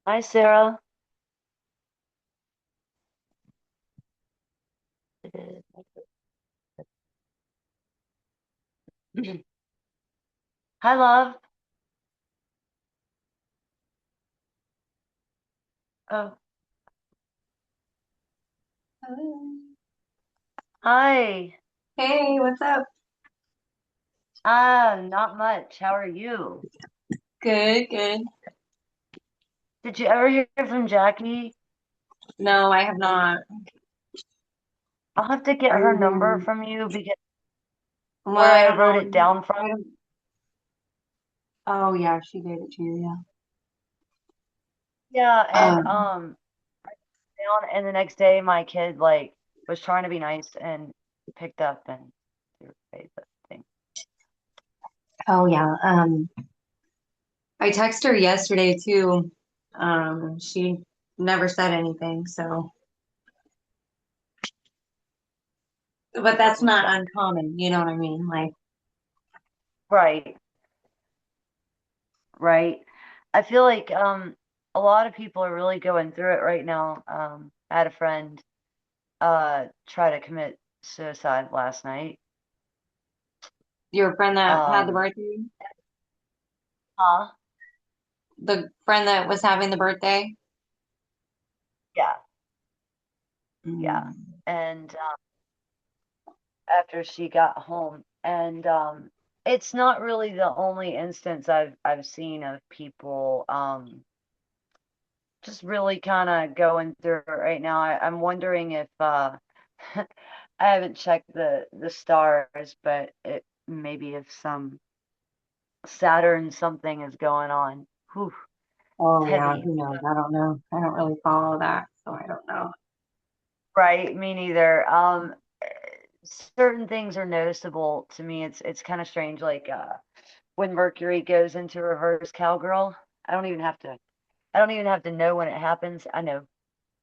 Hi, Sarah. Hi, love. Oh, Hello. hi. Hey, what's up? Not much. How are you? Good, good. Did you ever hear from Jackie? No, I have not. I'll have to get Are her you number doing? from you because Well, where I I don't wrote know. it down from. I don't. Oh, yeah, she gave it to you. Yeah. Yeah, and Um. down, and the next day my kid like was trying to be nice and picked up and threw away the thing. Oh, yeah. I texted her yesterday too. She never said anything. So, but that's not Yeah. uncommon. You know what I mean? Like, Right, right. I feel like a lot of people are really going through it right now. I had a friend try to commit suicide last night. your friend that had the Um, birthday, huh? the friend that was having the birthday. Yeah, yeah. Mm. And after she got home, and it's not really the only instance I've seen of people just really kind of going through it right now. I'm wondering if I haven't checked the stars, but it maybe if some Saturn something is going on. Whew, it's Oh, yeah. heavy. Who knows? I don't know. I don't really follow that, so I don't know. Right, me neither. Certain things are noticeable to me. It's kind of strange, like when Mercury goes into reverse cowgirl. I don't even have to. I don't even have to know when it happens. I know.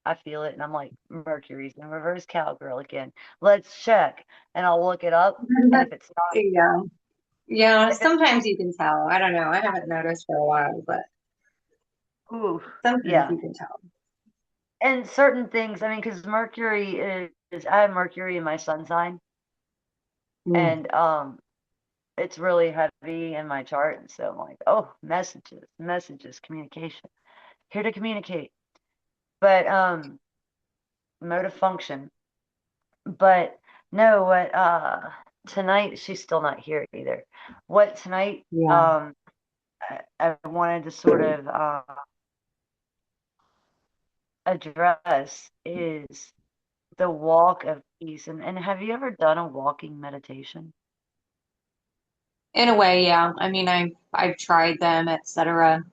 I feel it, and I'm like, Mercury's in reverse cowgirl again. Let's check, and I'll look it up. And if it's not, Yeah. Yeah, if it's sometimes you can tell. I don't know. I haven't noticed for a while, but ooh, sometimes yeah. you can tell. And certain things, I mean, because Mercury is I have Mercury in my sun sign, Mm. and it's really heavy in my chart. And so I'm like, oh, messages, messages, communication, here to communicate. But mode of function. But no, what tonight she's still not here either. What tonight Yeah. I wanted to sort of address is the walk of peace. And have you ever done a walking meditation? In a way, yeah. I mean, I've tried them, etc.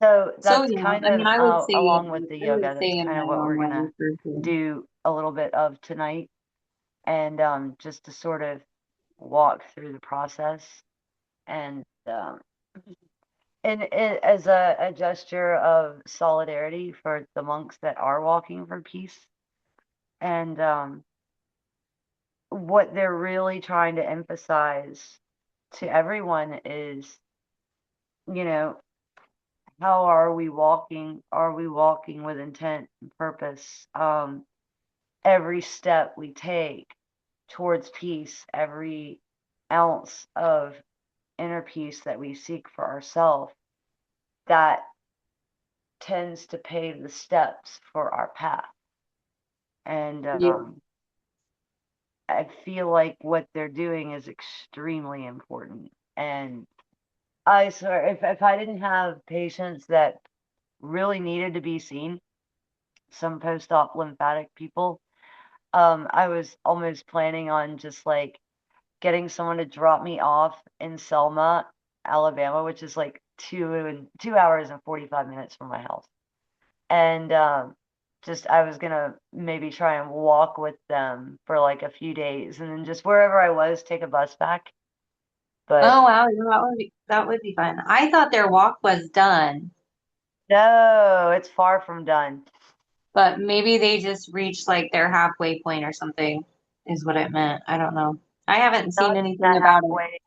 So So that's yeah, kind I mean, of along with the I would yoga. That's say in kind of my what own we're way gonna for sure. do a little bit of tonight, and just to sort of walk through the process and as a gesture of solidarity for the monks that are walking for peace. And what they're really trying to emphasize to everyone is, you know, how are we walking? Are we walking with intent and purpose? Every step we take towards peace, every ounce of inner peace that we seek for ourselves, that tends to pave the steps for our path. And Yeah. I feel like what they're doing is extremely important. And I swear, if I didn't have patients that really needed to be seen, some post-op lymphatic people, I was almost planning on just like getting someone to drop me off in Selma, Alabama, which is like 2 hours and 45 minutes from my house. And just I was gonna maybe try and walk with them for like a few days and then just wherever I was, take a bus back. But Oh wow, yeah, that would be fun. I thought their walk was done, no, it's far from done. but maybe they just reached like their halfway point or something, is what it meant. I don't know. I haven't Not seen anything that about it. halfway.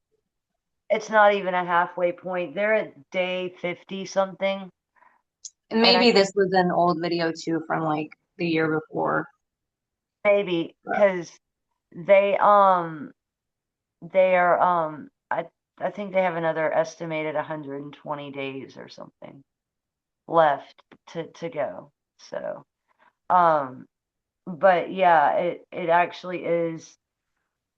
it's not even a halfway point. They're at day 50 something. And And I maybe think this was an old video too from like the year before. maybe But because they, they are, I think they have another estimated 120 days or something left to go. So, um, but yeah, it actually is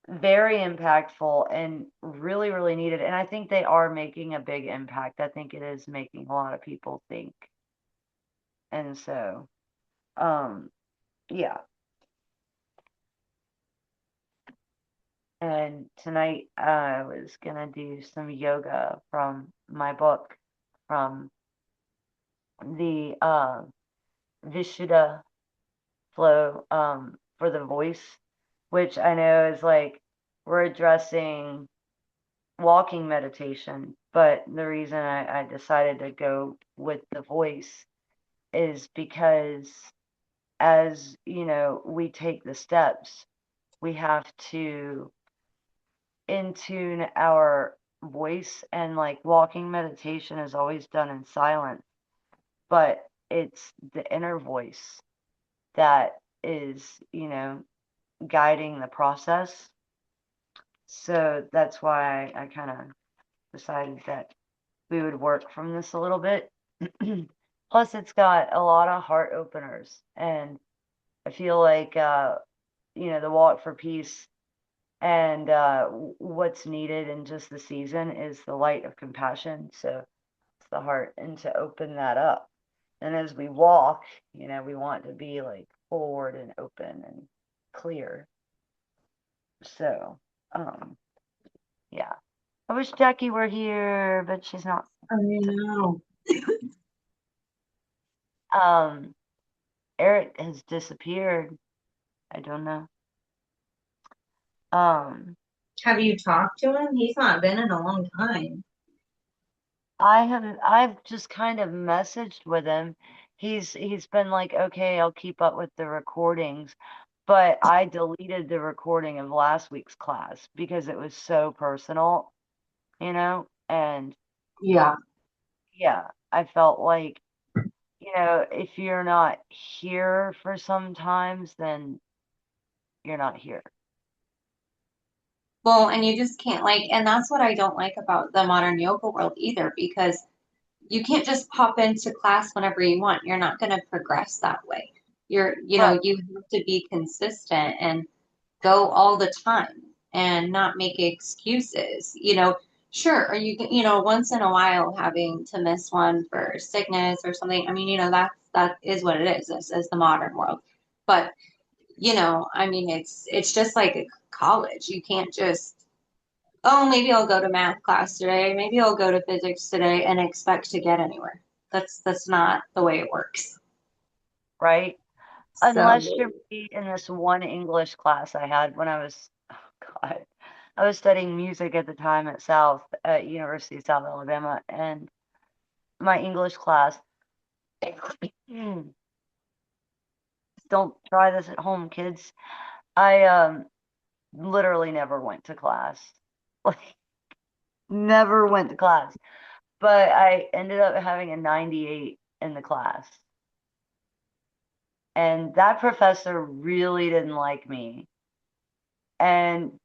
very impactful and really, really needed. And I think they are making a big impact. I think it is making a lot of people think. And so, um, yeah. And tonight I was gonna do some yoga from my book from the Vishuddha flow for the voice, which I know is like we're addressing walking meditation, but the reason I decided to go with the voice is because as you know, we take the steps, we have to in tune our voice, and like walking meditation is always done in silence, but it's the inner voice that is, you know, guiding the process. So that's why I kind of decided that we would work from this a little bit. Plus, it's got a lot of heart openers, and I feel like, you know, the walk for peace and what's needed in just the season is the light of compassion. So it's the heart, and to open that up. And as we walk, you know, we want to be like forward and open and clear. So, um, yeah. I wish Jackie were here, but she's not. I know. Um, Eric has disappeared. I don't know. Um, Have you talked to him? He's not been in a long time. I've just kind of messaged with him. He's been like, okay, I'll keep up with the recordings, but I deleted the recording of last week's class because it was so personal, you know? And Yeah. yeah, I felt like, you know, if you're not here for some times, then you're not here. Well, and you just can't like, and that's what I don't like about the modern yoga world either, because you can't just pop into class whenever you want. You're not going to progress that way. Right, You have to be consistent and go all the time and not make excuses. Sure, or once in a while having to miss one for sickness or something. I mean, that is what it is. This is the modern world. But, I mean, it's just like college. You can't just, oh, maybe I'll go to math class today, maybe I'll go to physics today and expect to get anywhere. That's not the way it works. right. So, Unless you're in this one English class I had when I was, oh God, I was studying music at the time at University of South Alabama, and my English class, don't try this at home, kids. I literally never went to class. Like, never went to class. But I ended up having a 98 in the class. And that professor really didn't like me. And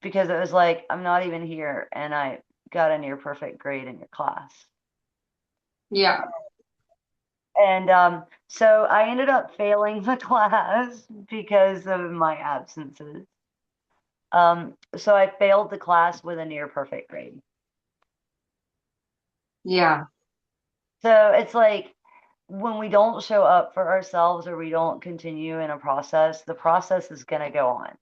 because it was like, I'm not even here, and I got a near perfect grade in your class. yeah. And so I ended up failing the class because of my absences. So I failed the class with a near perfect grade. Yeah. So it's like when we don't show up for ourselves or we don't continue in a process, the process is going to go on.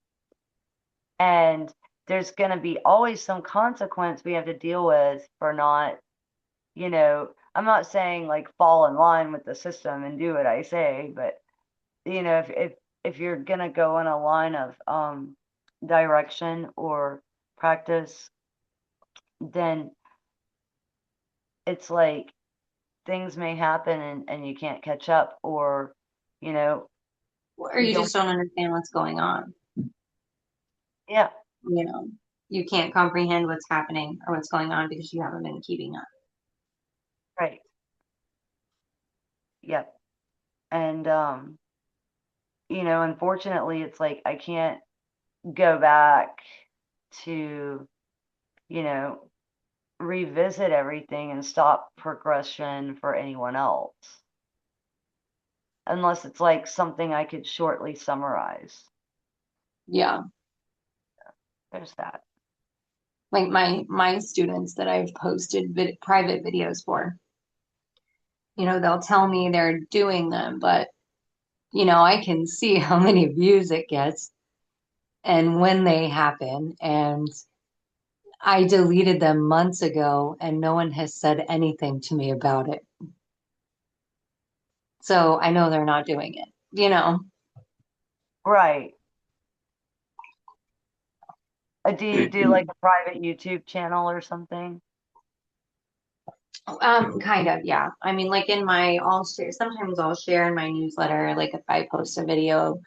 And there's going to be always some consequence we have to deal with for not, you know, I'm not saying like fall in line with the system and do what I say, but you know, if you're gonna go in a line of direction or practice, then it's like things may happen, and you can't catch up, or you know, Or you you don't, just don't understand what's going on, yeah. you know. you can't comprehend what's happening or what's going on because you haven't been keeping up. Right. Yep. And unfortunately it's like I can't go back to, you know, revisit everything and stop progression for anyone else. Unless it's like something I could shortly summarize. Yeah. There's that. Like my students that I've posted private videos for, they'll tell me they're doing them, but I can see how many views it gets and when they happen. And I deleted them months ago and no one has said anything to me about it. So I know they're not doing it. Right. Do you do like a private YouTube channel or something? Kind of, yeah. I mean, like I'll share, sometimes I'll share in my newsletter, like if I post a video,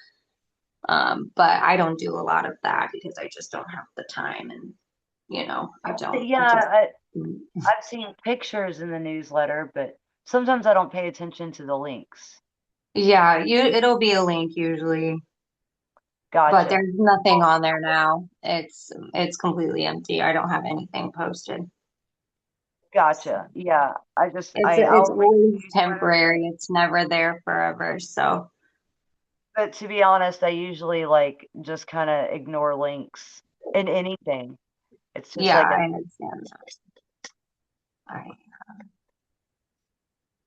but I don't do a lot of that because I just don't have the time and, Yeah, I just, I've seen pictures in the newsletter, but sometimes I don't pay attention to the links. yeah, it'll be a link usually, but Gotcha. there's nothing on there now. It's completely empty. I don't have anything posted. Gotcha. Yeah. It's I'll read always the newsletter, temporary. It's never there forever. So but to be honest, I usually like just kind of ignore links in anything. It's just yeah, like I understand that. All right.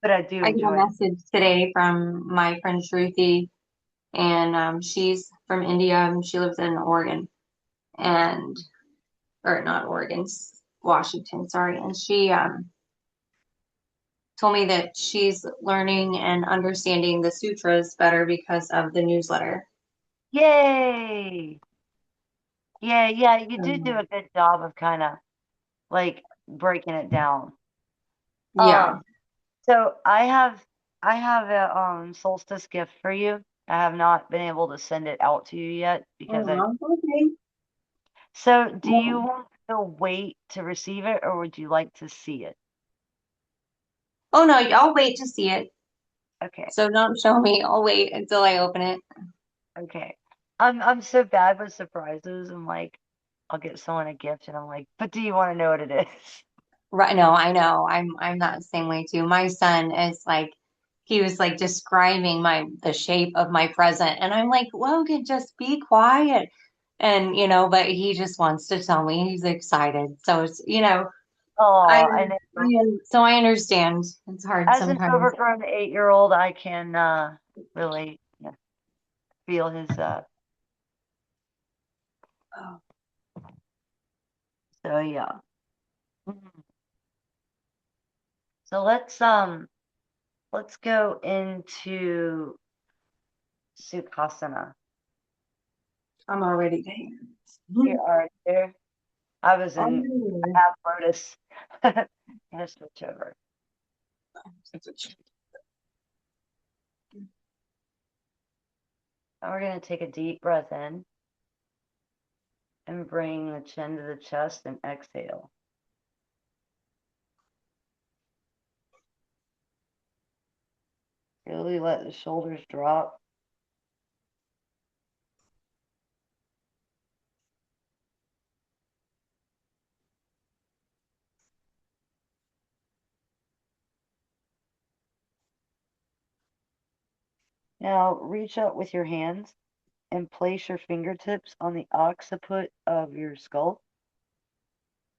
but I do I got a enjoy it. message today from my friend Shruti, and she's from India and she lives in Oregon, and or not Oregon, Washington, sorry. And she told me that she's learning and understanding the sutras better because of the newsletter. Yay! Yeah, yeah, you do Um, a good job of kind of like breaking it down. yeah. Um, so I have a solstice gift for you. I have not been able to send it out to you yet because I Okay. so do you Oh want to wait to receive it or would you like to see it? no, I'll wait to see it. Okay, So don't show me. I'll wait until I open it. okay. I'm so bad with surprises. I'm like, I'll get someone a gift and I'm like, but do you want to know what it is? Right, no, I know. I'm that same way too. My son is like he was like describing the shape of my present and I'm like, Logan, just be quiet. And but he just wants to tell me he's excited. So it's I Oh, and so I understand. It's hard as an sometimes. overgrown 8-year-old, I can really feel his Oh, so yeah. Mhm. So let's go into Sukhasana. I'm already You there. are there. I was Oh, in half lotus. Gonna switch over. And we're gonna take a deep breath in and bring the chin to the chest and exhale. Really let the shoulders drop. Now reach out with your hands and place your fingertips on the occiput of your skull.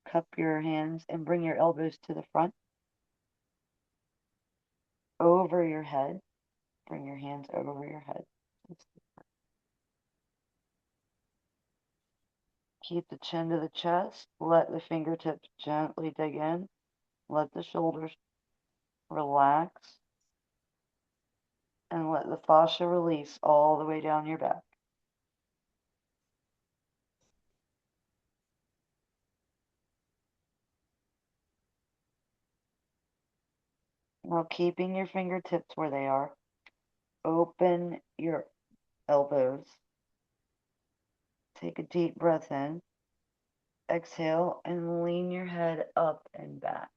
Cup your hands and bring your elbows to the front, over your head. Bring your hands over your head. Keep the chin to the chest. Let the fingertips gently dig in. Let the shoulders relax. And let the fascia release all the way down your back. Now, keeping your fingertips where they are, open your elbows. Take a deep breath in Exhale and lean your head up and back.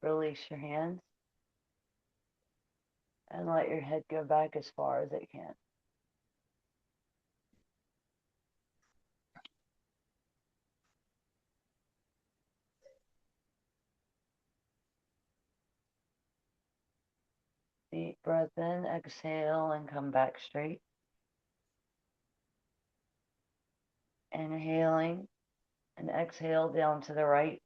Release your hands and let your head go back as far as it can. Deep breath in, exhale, and come back straight. Inhaling and exhale down to the right.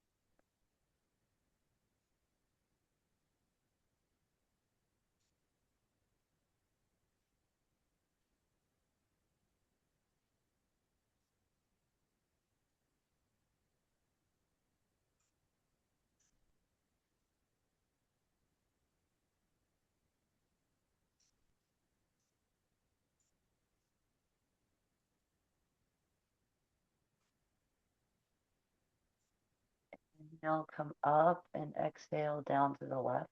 Inhale, come up and exhale down to the left.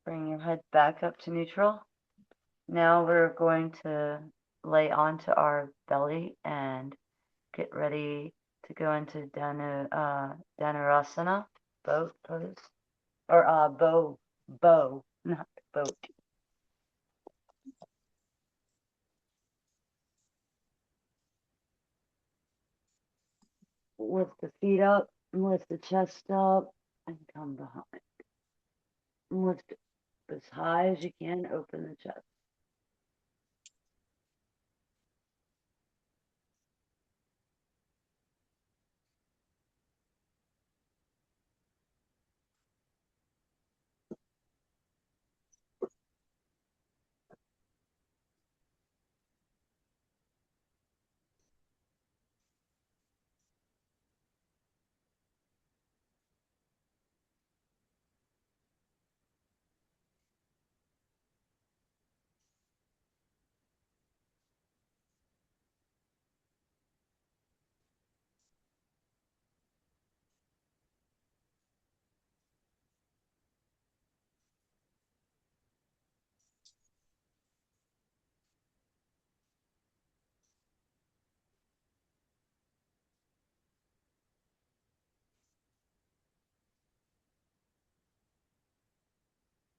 Bring your head back up to neutral. Now we're going to lay onto our belly and get ready to go into Dhanurasana, boat pose, or bow, not boat. Lift the feet up, lift the chest up, and come behind. Lift as high as you can, open the chest.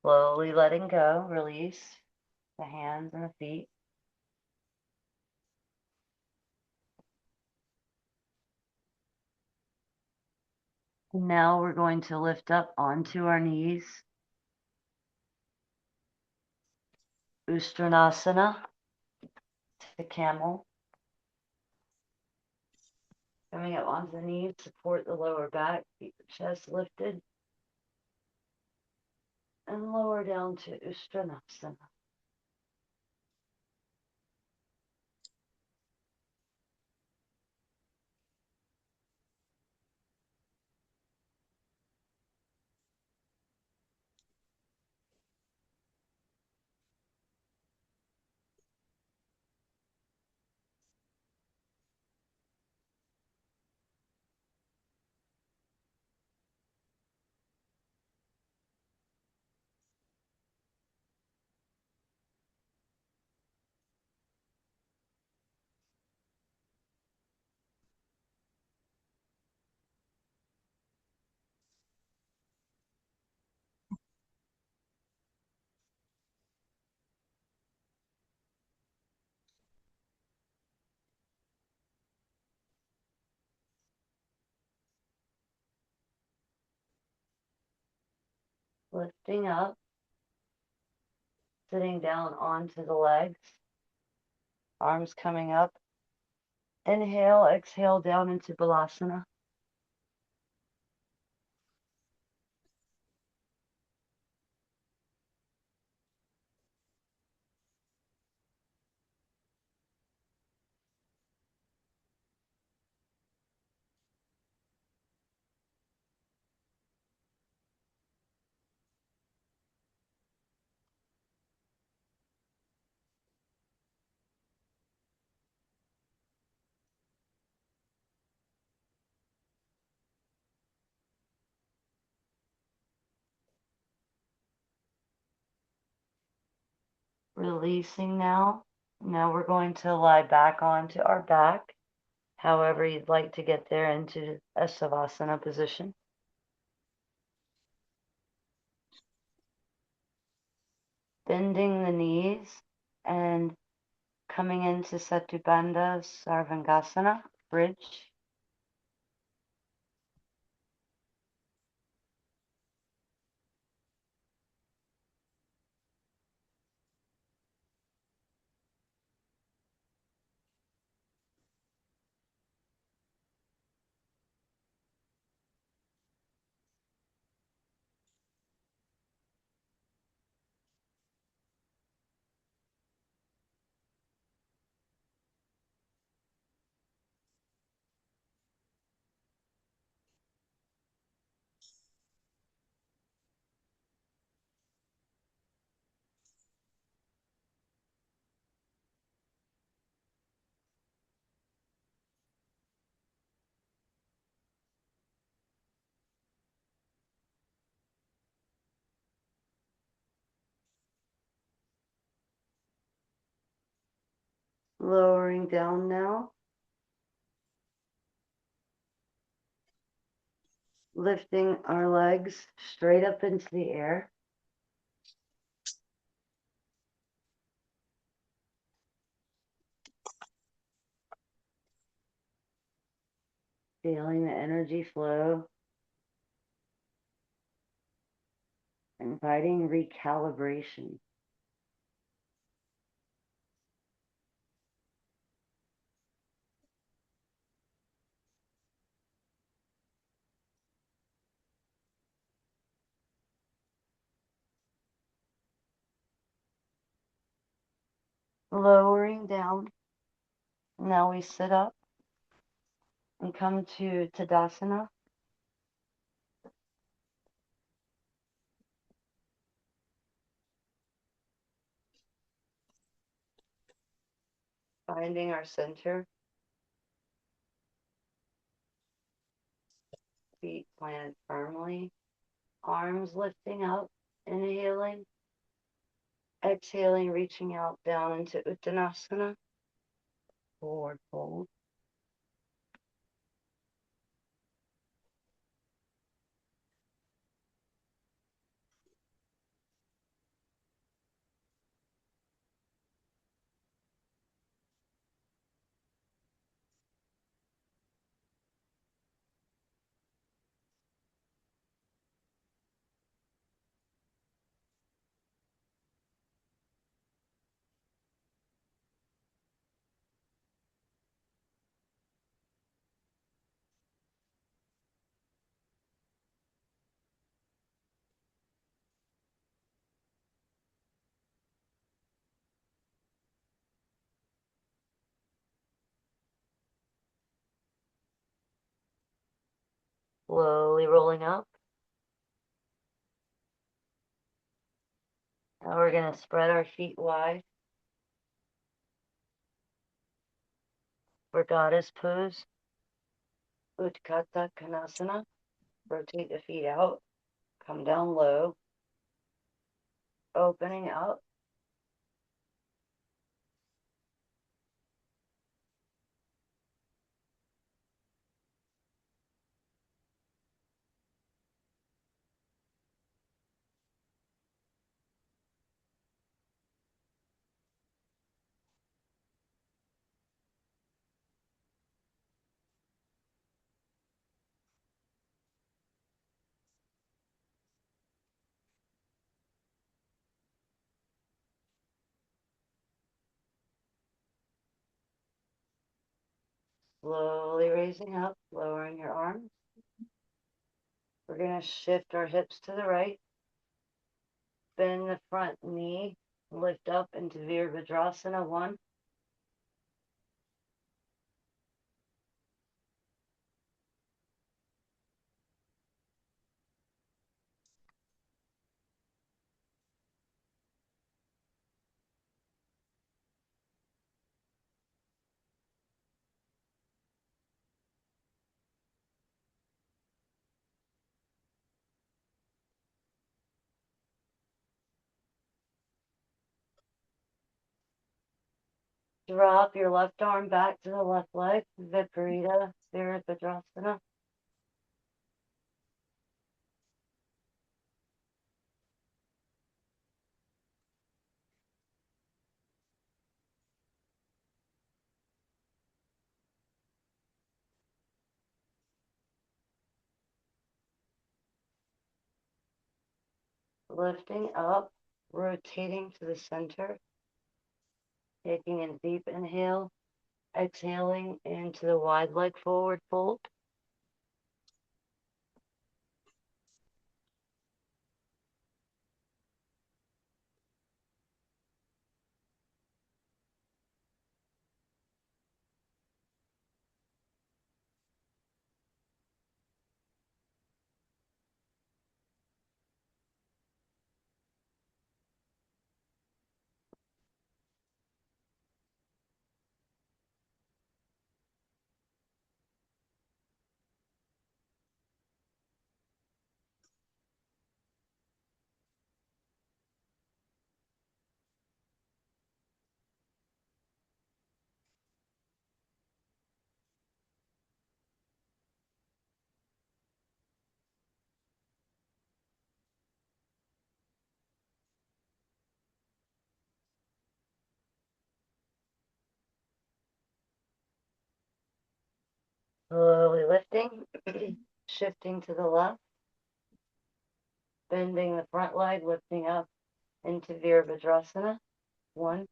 Slowly letting go, release the hands and the feet. Now we're going to lift up onto our knees. Ustranasana to camel. Coming up onto the knees, support the lower back, keep the chest lifted. And lower down to Ustranasana. Lifting up, sitting down onto the legs, arms coming up. Inhale, exhale down into Balasana. Releasing now. Now we're going to lie back onto our back, however you'd like to get there into a savasana position. Bending the knees and coming into Satubandha Sarvangasana, bridge. Lowering down now, lifting our legs straight up into the air. Feeling the energy flow, inviting recalibration. Lowering down. Now we sit up and come to Tadasana. Finding our center, feet planted firmly, arms lifting up, inhaling, exhaling, reaching out down into Uttanasana, forward fold. Slowly rolling up. Now we're going to spread our feet wide for goddess pose. Utkatta Konasana. Rotate the feet out. Come down low. Opening up. Slowly raising up, lowering your arms. We're going to shift our hips to the right. Bend the front knee. Lift up into Virabhadrasana 1. Drop your left arm back to the left leg, Viparita Virabhadrasana. Lifting up, rotating to the center, taking a deep inhale, exhaling into the wide leg forward fold. Slowly lifting, shifting to the left, bending the front leg, lifting up into Virabhadrasana. 1,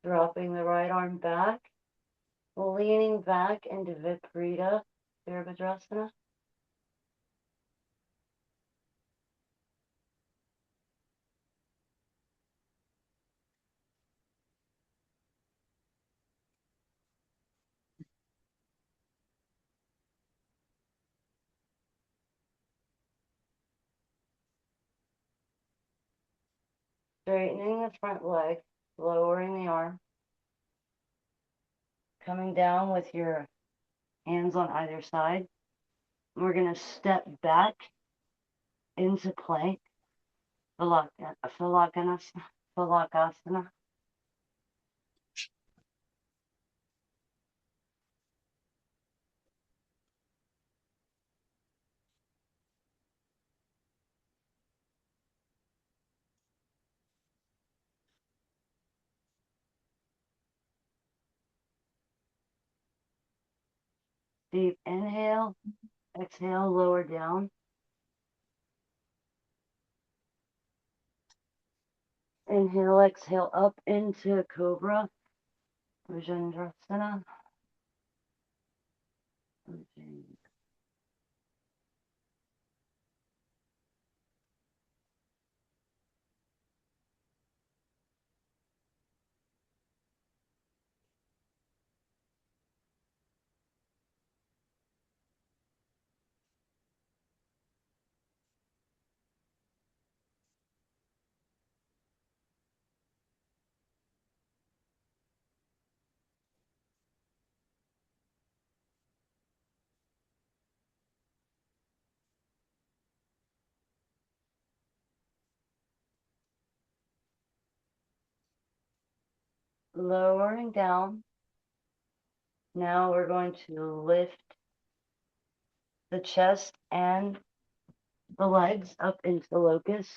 dropping the right arm back, leaning back into Viparita Virabhadrasana. Straightening the front leg, lowering the arm, coming down with your hands on either side. We're going to step back into plank, Phalakasana. Deep inhale, exhale, lower down. Inhale, exhale, up into Cobra, Bhujandrasana. Lowering down. Now we're going to lift the chest and the legs up into the locust.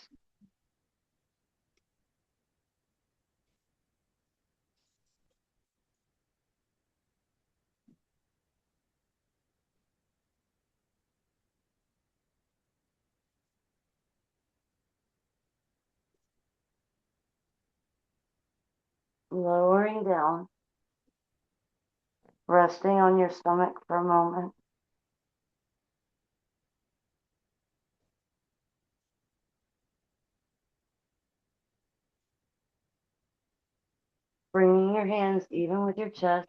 Lowering down, resting on your stomach for a moment. Bringing your hands even with your chest,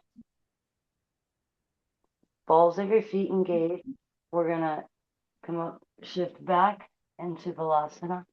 balls of your feet engaged. we're gonna come up, shift back into Balasana.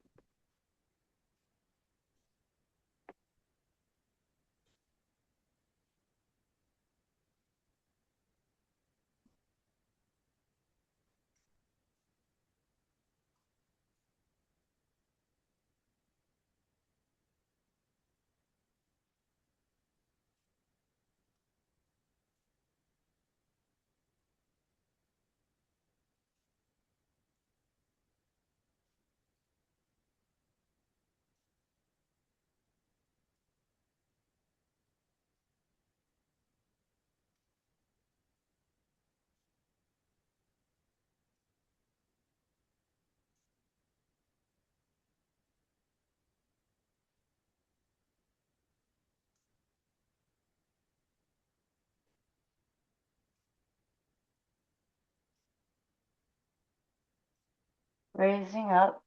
Raising up,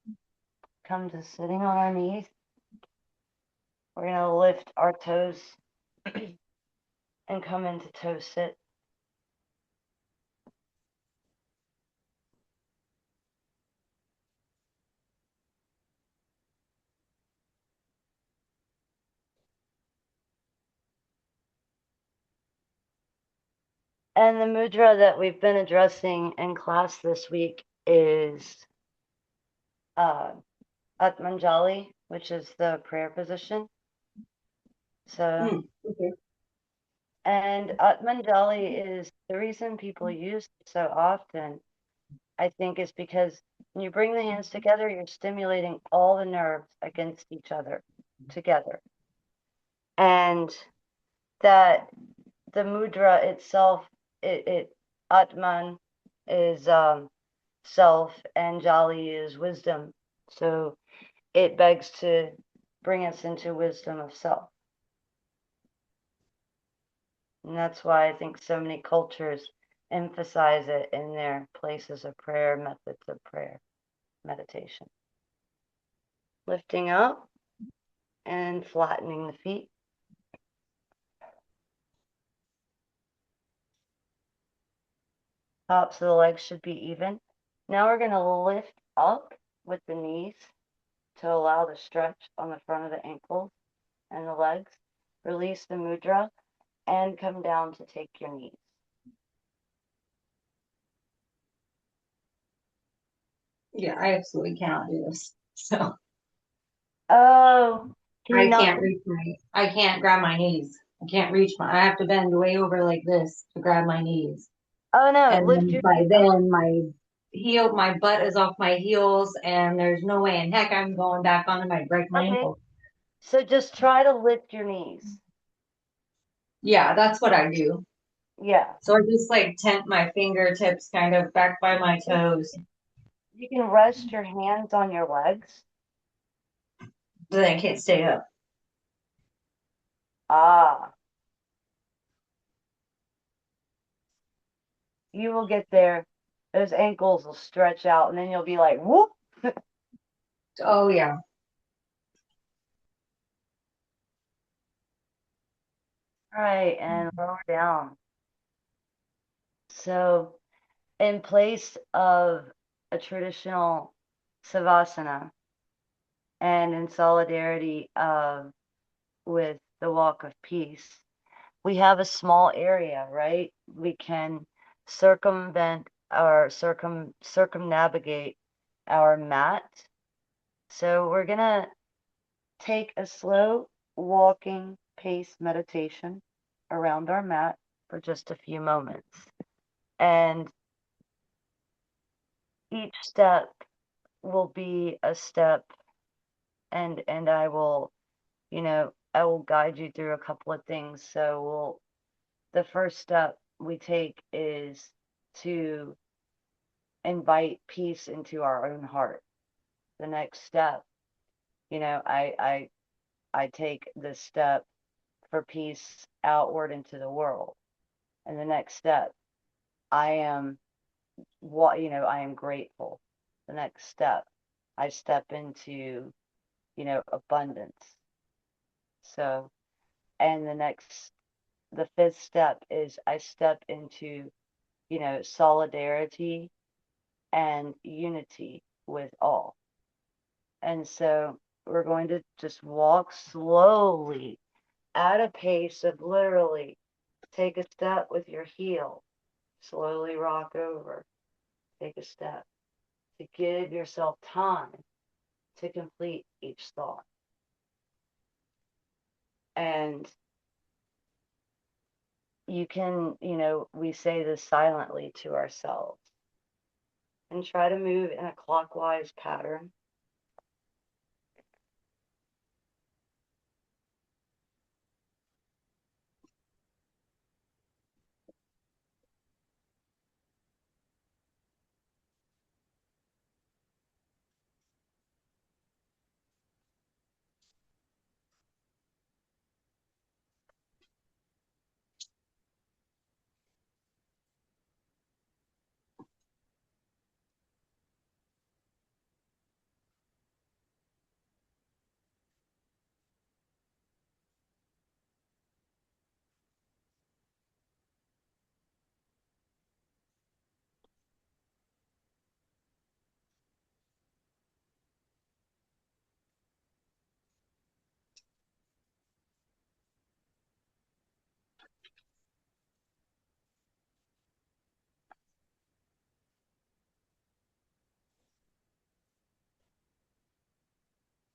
come to sitting on our knees. We're gonna lift our toes and come into toe sit. And the mudra that we've been addressing in class this week is Atmanjali, which is the prayer position. So, Okay. and Atmanjali is the reason people use it so often, I think, is because when you bring the hands together, you're stimulating all the nerves against each other together. And that the mudra itself, it Atman is self and Jali is wisdom. So it begs to bring us into wisdom of self. And that's why I think so many cultures emphasize it in their places of prayer, methods of prayer, meditation. Lifting up and flattening the feet. Tops of the legs should be even. Now we're going to lift up with the knees to allow the stretch on the front of the ankles and the legs. Release the mudra and come down to take your knees. Yeah, I absolutely cannot do this. So Oh, can you not? I can't grab my knees. I have to bend way over like this to grab my knees. Oh no, And lift then your by knees up. then my butt is off my heels and there's no way in heck I'm going back on. I might break my Okay, ankle. so just try to lift your knees. Yeah, that's what I do. Yeah. So I just like tent my fingertips kind of back by my toes. You can rest your hands on your legs. But then I can't stay up. Ah, you will get there. Those ankles will stretch out, and then you'll be like, whoop. Oh yeah. All right, and lower down. So, in place of a traditional savasana and in solidarity with the walk of peace, we have a small area, right? We can circumvent or circumnavigate our mat. So we're gonna take a slow walking pace meditation around our mat for just a few moments. And each step will be a step and I will, I will guide you through a couple of things. So the first step we take is to invite peace into our own heart. The next step, I take the step for peace outward into the world. And the next step, I am I am grateful. The next step, I step into, abundance. So, and the fifth step is I step into, solidarity and unity with all. And so we're going to just walk slowly at a pace of literally take a step with your heel, slowly rock over, take a step to give yourself time to complete each thought. And you can, we say this silently to ourselves and try to move in a clockwise pattern.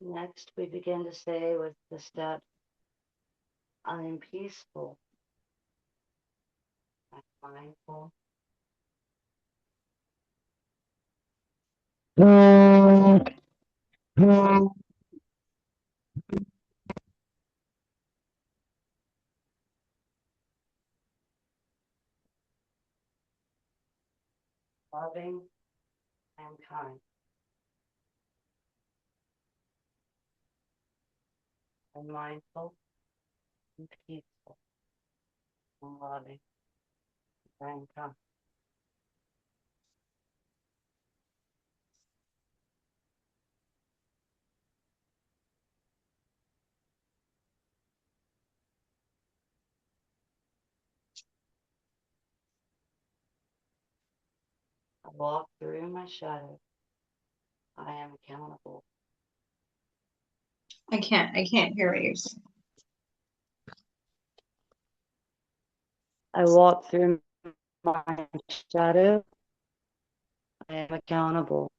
Next, we begin to say with the step, I am peaceful, I'm mindful, loving, and kind. I'm mindful and peaceful and loving and kind. I walk through my shadow. I am accountable. I can't hear what you're saying. I walk through my shadow. I am accountable.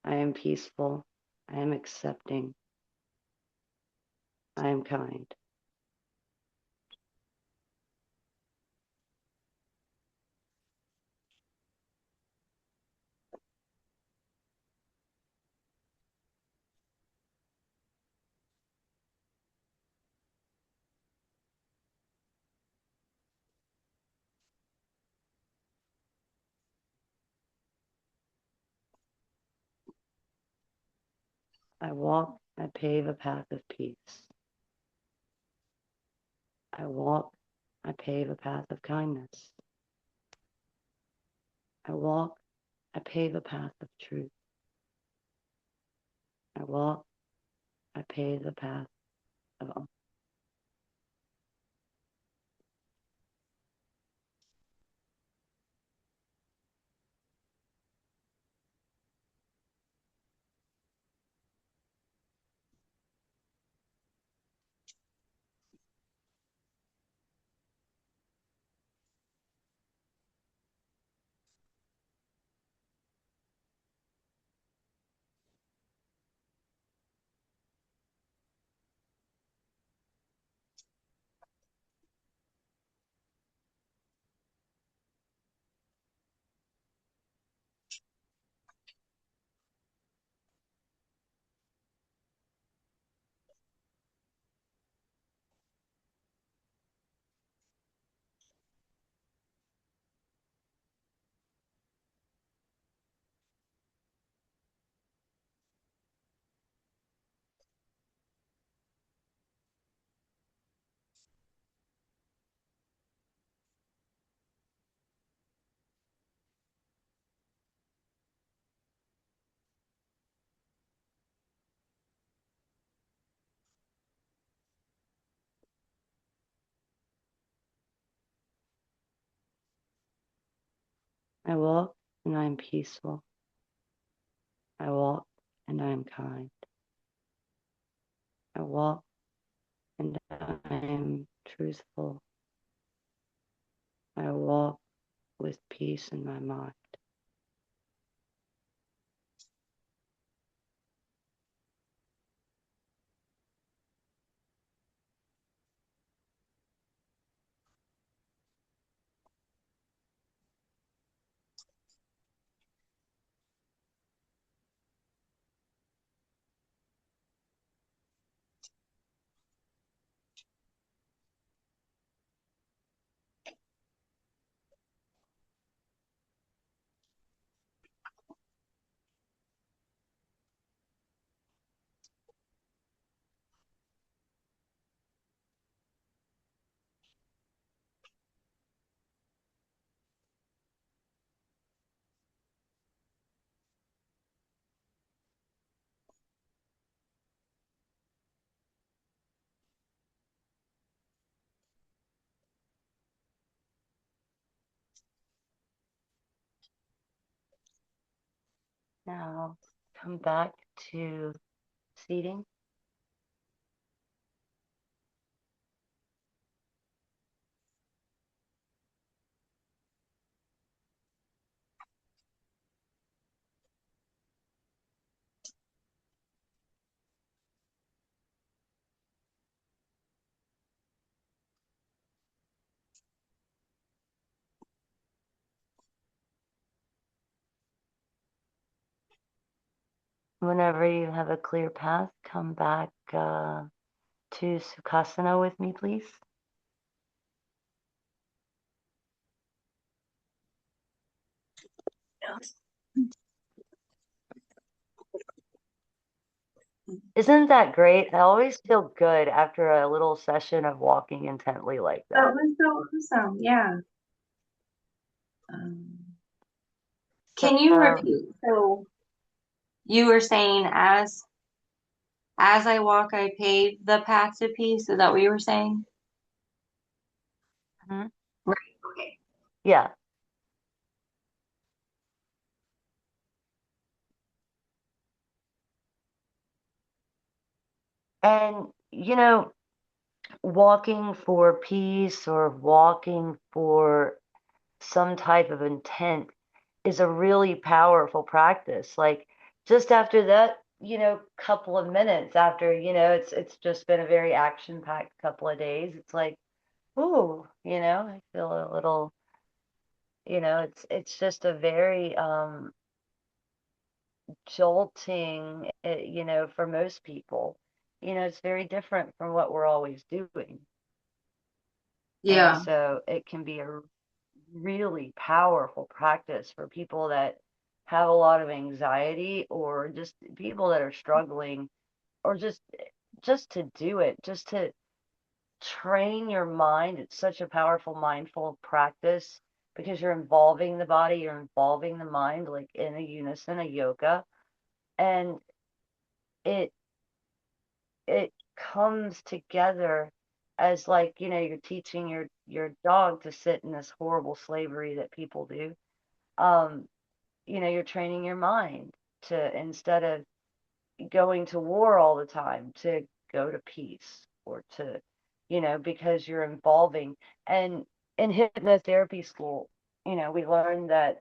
I am peaceful. I am accepting. I am kind. I walk, I pave a path of peace. I walk, I pave a path of kindness. I walk, I pave a path of truth. I walk, I pave the path of all. I walk, and I am peaceful. I walk and I am kind. I walk and I am truthful. I walk with peace in my mind. Now come back to seating. Whenever you have a clear path, come back to Sukhasana with me, please. Isn't that great? I always feel good after a little session of walking intently like That that. was so awesome. Yeah. Um, can you So, repeat? So you were saying as I walk, I pave the path to peace. Is that what you were saying? mhm, Right. Okay. yeah. And, walking for peace or walking for some type of intent is a really powerful practice. Like just after that, couple of minutes after, it's just been a very action-packed couple of days. It's like, ooh, I feel a little, it's just a very jolting, for most people. It's very different from what we're always doing. And Yeah. so it can be a really powerful practice for people that have a lot of anxiety or just people that are struggling or just to do it, just to train your mind. It's such a powerful mindful practice because you're involving the body, you're involving the mind like in a unison, a yoga, and it it comes together as like, you're teaching your dog to sit in this horrible slavery that people do. Um, you're training your mind to instead of going to war all the time to go to peace or to, because you're involving. And in hypnotherapy school, we learned that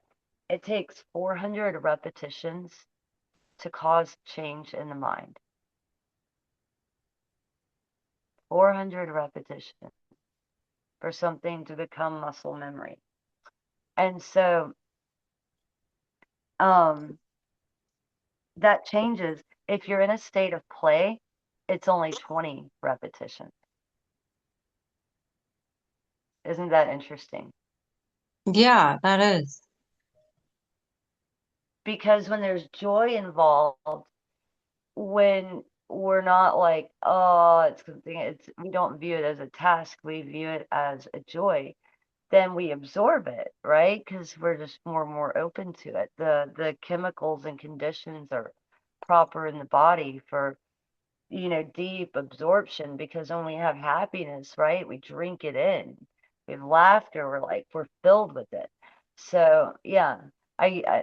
it takes 400 repetitions to cause change in the mind. 400 repetitions for something to become muscle memory. And so um, that changes. If you're in a state of play, it's only 20 repetitions. Isn't that interesting? Yeah, that is. Because when there's joy involved, when we're not like, oh, it's something, we don't view it as a task, we view it as a joy, then we absorb it, right? Because we're just more and more open to it. The chemicals and conditions are proper in the body for, deep absorption because when we have happiness, right, we drink it in. We have laughter, we're filled with it. So, yeah.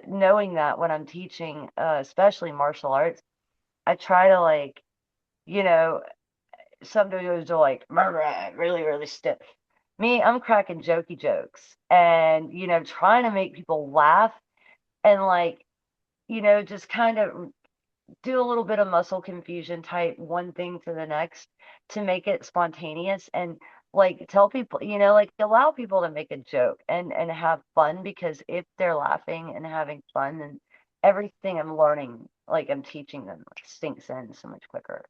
knowing that when I'm teaching, especially martial arts, I try to like, you know, some videos are like really, really stiff. Me, I'm cracking jokey jokes and, trying to make people laugh and like, just kind of do a little bit of muscle confusion type one thing to the next to make it spontaneous and like tell people, like allow people to make a joke and have fun because if they're laughing and having fun, then everything I'm learning, like I'm teaching them, like sinks in so much quicker.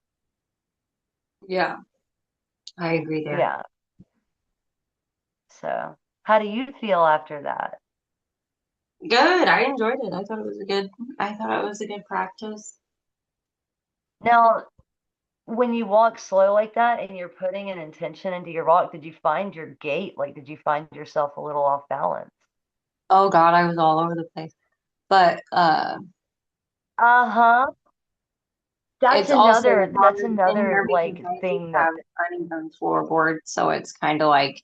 Yeah, I agree there. Yeah. So, how do you feel after that? Good. I enjoyed it. I thought it was a good practice. Now, when you walk slow like that and you're putting an intention into your walk, did you find your gait? Like, did you find yourself a little off balance? Oh God, I was all over the place. But Uh-huh. That's it's also another that's hard in another here because like I do thing that have uneven floorboard, so it's kind of like,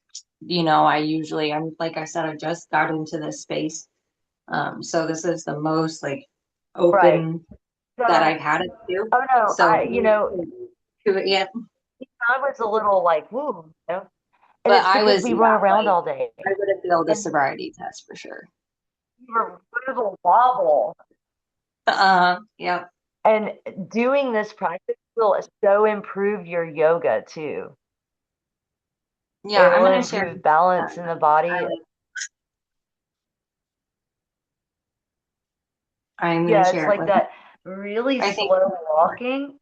I'm like I said, I just got into this space. So this is the most like right. open that So, I've had it to. oh no, So to it yet. I was a little like, woo, and But it's because we run around all day I would have failed a and sobriety test for sure. we were wiggle wobble. Yep. And doing this practice will so improve your yoga too. Yeah, It I'm will gonna share. improve balance in the body. I'm gonna Yeah, it's share it like with. that really I think slow walking.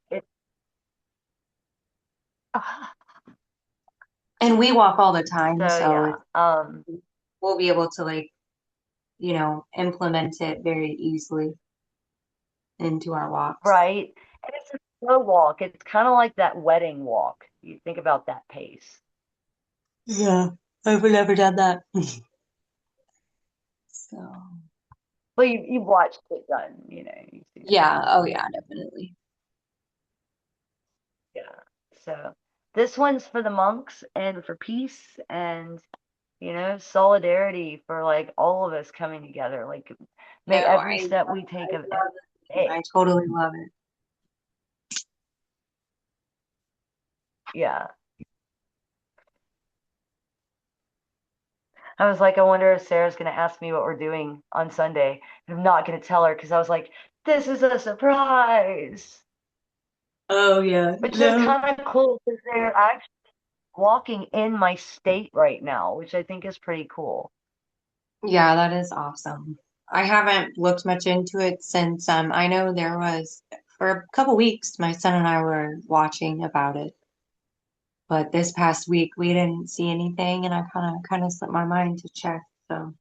And we walk all the time, So so yeah, we'll be able to implement it very easily into our walks. right. And it's a slow walk. It's kind of like that wedding walk. You think about that pace. Yeah, I've never done that. So, Well, you watched it done, you've seen it yeah, done. oh yeah, definitely. Yeah. So this one's for the monks and for peace and solidarity for like all of us coming together. Like No, make every step we take of every day. I totally love it. Yeah. I was like, I wonder if Sarah's gonna ask me what we're doing on Sunday. I'm not gonna tell her because I was like, this is a surprise. Oh yeah, Which is no. kind of cool because they're actually walking in my state right now, which I think is pretty cool. Yeah, that is awesome. I haven't looked much into it since I know there was for a couple weeks my son and I were watching about it. But this past week we didn't see anything and I kind of slipped my mind to check. So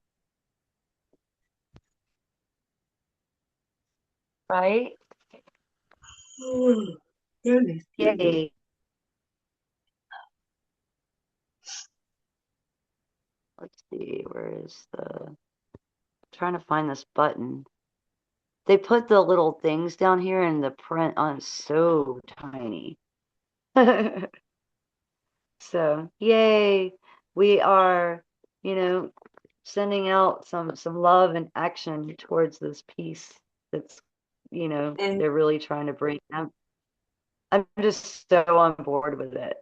Right? oh, goodness. Yay. Let's see, where is the trying to find this button. They put the little things down here and the print on is so tiny. So, yay. We are, you know, sending out some love and action towards this peace that's, And they're really trying to bring. I'm just so on board with it.